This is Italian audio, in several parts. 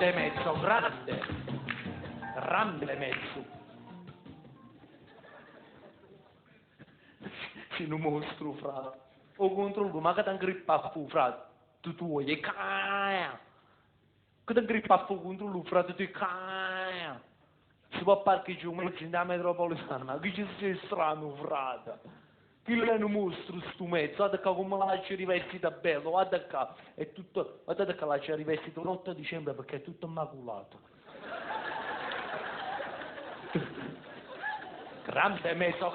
grande mezzo, grande mezzo. Sei un mostro, frate. O contro lui, ma che ti ingrippa a fu, frate? Tu vuoi, caia. Che ti ingrippa a fu contro lui, frate, tu caia. Si può parcheggiare un mezzo in metropolitana, ma che ci sei strano, frate? Chi è un mostro sto mezzo? Guarda che come la c'è rivestita bello, guarda che è tutto, guarda che la c'è rivestita l'8 dicembre perché è tutto immacolato. Grande mezzo,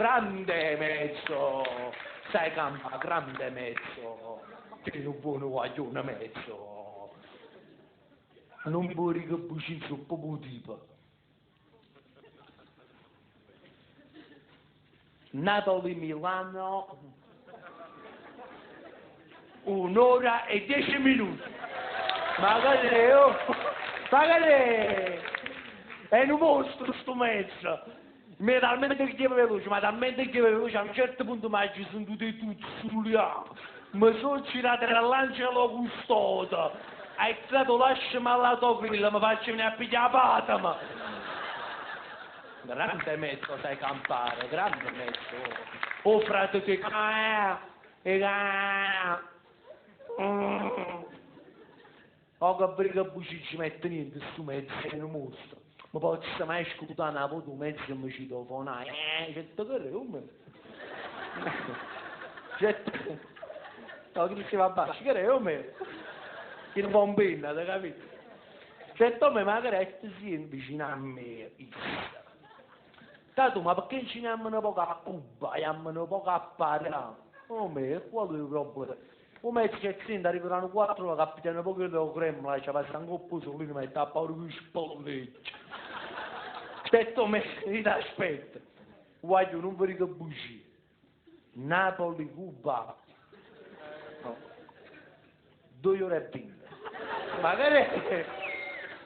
sai campa, grande mezzo, che un buono guaglione mezzo, non vuoi che bucizzo proprio tipo. Napoli-Milano, 1 ora e 10 minuti. Magari è un mostro sto mezzo. Mi è talmente che veloce, ma talmente che veloce, a un certo punto mi ci sono tutti sull'acqua. Mi sono girato dall'angelo custode. Hai creato lasciami all'autogrill, mi faccio venire a pigliare la patama. Grande mezzo sai campare, grande mezzo. Oh frate che oh che briga buci ci mette niente sto mezzo, è un mostro. Ma poi ci mai ascoltare una voce mezzo e mi citofonare. Certo che è come? Certo. No, che diceva basso, che è come? Che non va un penna, ti capito? Certo me magari è sì vicino a me. Tanto, ma perché ci andiamo un po' a Cuba, andiamo un po' a parlare? Oh me, qual è il problema? Come c'è sento, arriveranno 4 capitano poco del Kremlin, ci passa un coppo solino, ma sta paura di spolleccia. Aspetta me, ti aspetta. Voglio non vedo bugie. Napoli, Cuba. No. 2 ore e 20. Magari,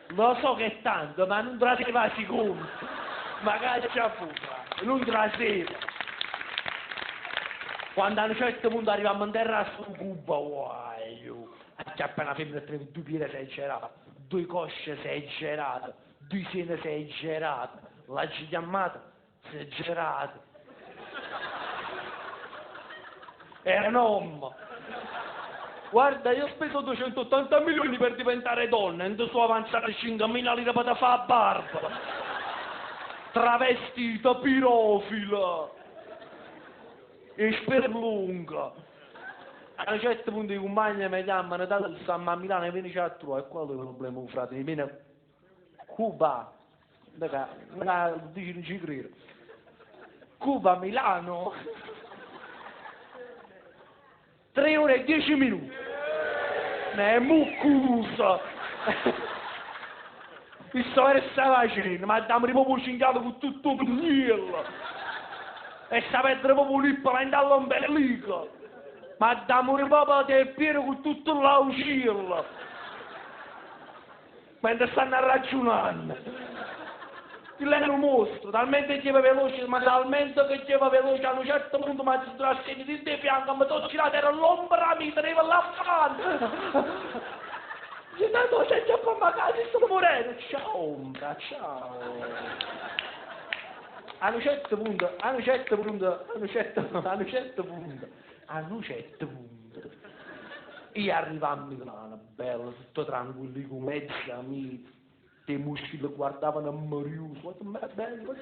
lo so che è tanto, ma non te la sei fasi conto. Magari c'è fuga, non te la sei. Quando a un certo punto arriviamo in terra su Cuba, guaio, c'è appena femmina 2 piedi sei gerato, 2 cosce sei gerato, 2 sene sei gerato, la chiamata sei gerato. Era enorme. Guarda, io ho speso 280 milioni per diventare donna, e so avanzare 5.000 lire per fare la barba. Travestito, pirofilo. E sperlunga. A un certo punto i compagni mi chiamano, dato che stiamo a Milano e vieni a trovare, e quello è il problema, frate, mi viene Cuba, dici non ci credo, Cuba, Milano, 3 ore e 10 minuti, è muccusa, mi sto facendo, ma dammi proprio cingato con tutto il pugnello. E sapete proprio lì per andare all'ombelico, ma dammi proprio del piede con tutto l'aucillo, mentre stanno ragionando. Lei è un mostro, talmente che va veloce, ma talmente che va veloce, a un certo punto mi si trascende di te fianco, mi sono girato, era l'ombra, mi teneva la fame. Se tanto sei già qua a casa, sto morendo. Ciao ombra, ciao. A un certo punto, io arrivo a Milano, bello, tutto tranquillo, con mezzi amici, i muscoli guardavano a morire, guarda bello.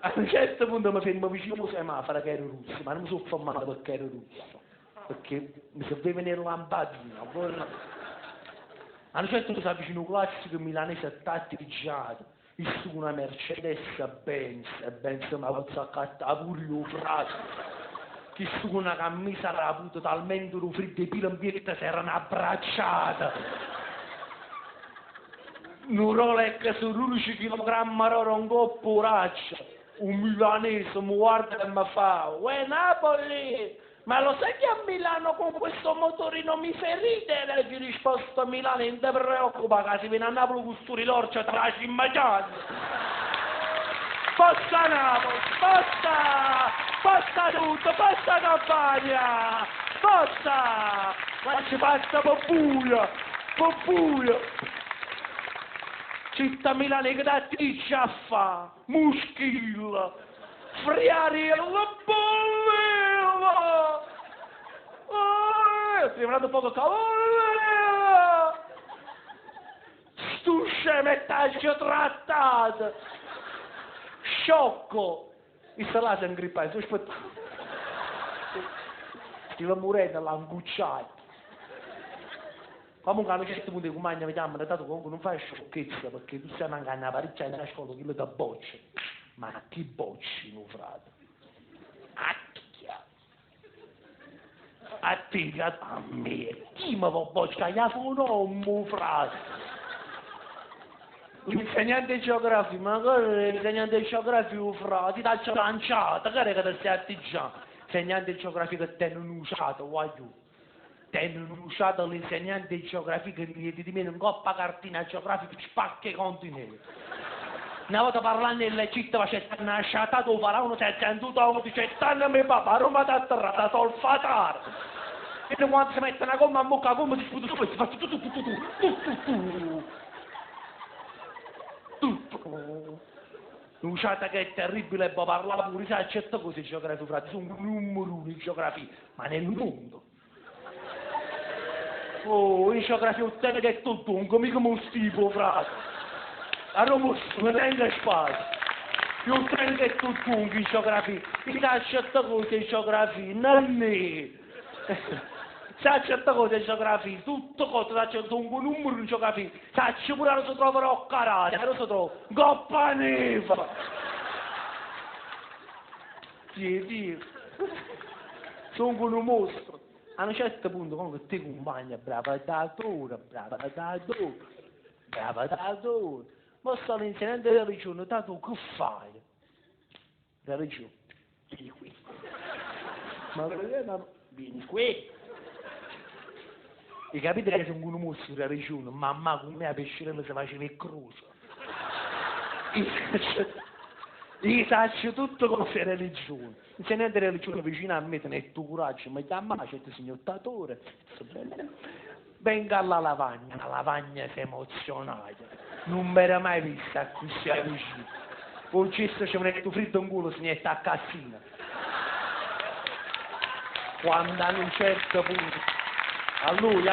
A un certo punto mi fermo vicino al semaforo che ero russo, ma non mi sono fermato perché ero russo, perché mi serviva venire una lampadina. A un certo punto si avvicina un classico milanese tatticciato. Io sono una Mercedes Benz, e Benz mi ha fatto accattare pure io frase. Che sono una camisa raputa talmente fredda e pila in pietta si erano abbracciate. Un Rolex su 11 kg ora un coppo raccia. Un milanese mi guarda e mi fa, uè Napoli! Ma lo sai che a Milano con questo motorino mi fai ridere? Gli risposto a Milano, non ti preoccupa che si viene a Napoli con sto rilorcio te la ci immagini. Posta Napoli, posta tutto, posta campagna, posta! Ma ci passa per buio! Con buio. Città Milano che da ti fa, muschilla, friariella, bolleva. Prima un poco calore. Stu scemettaggio trattato. Sciocco. Il salato è ingrippato, aspetta. Stava morendo, l'ha angucciato. Comunque a un certo punto i compagni mi chiamano, dato comunque non fai sciocchezza, perché tu stai mancando la parecchia nella scuola, quello da bocce. Ma chi bocci, mio frate? A te, a me, chi mi va bocciare? Io sono mio frate. L'insegnante di geografia, ma cosa l'insegnante di geografia, frate? Ti dà lanciata, che è che ti stai atteggiando? L'insegnante di geografia che ti hanno usato, voglio. Ti hanno usato l'insegnante di geografia che di me non coppa cartina geografica, spacca i continenti. Una volta parlando nell'Egitto faceva una sciatata, o faraone 700 anni, dice, tanto mio papà, Roma da terra, da solfatare. E quando si mette una gomma a bocca, come si sputa su questo, fa tutto. L'usata che è terribile, può parlare pure, sai, certe cose in geografia, frate, sono numero uno in geografia, ma nel mondo. Oh, in geografia ottiene che è tutto, mica un stipo, frate. A Roma non tenga spazio. Io ottiene che è tutto in geografia. Mi sa certe cose in geografia, non è. Sa certe cose in geografia, tutto cose, sa c'è un numero in geografia. Sa c'è pure lo si troverò carate, lo si trova. Coppa neva. Sì. Sono un mostro. A un certo punto, comunque, ti compagna, brava datore. Ma sto l'insegnante della religione, dato che fai? Religione, vieni qui. Ma perché no? Vieni qui. E capite che sono un mostro della religione, mamma con me a pescirella si faceva il croce. Io saccio tutto con le religioni. L'insegnante della religione vicino a me, te ne tu coraggio, mi chiama, c'è il signor Tatore. Venga alla lavagna, la lavagna si emozionata. Non mi era mai vista così vicino. Con gesto ci metto fritto in culo, si mette a cassina. Quando a un certo punto, a lui,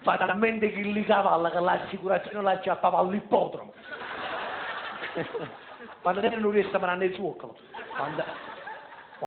fa talmente che li cavalla che l'assicurazione la acciappava all'ippodromo. Quando te non riesce a mandare il suocolo.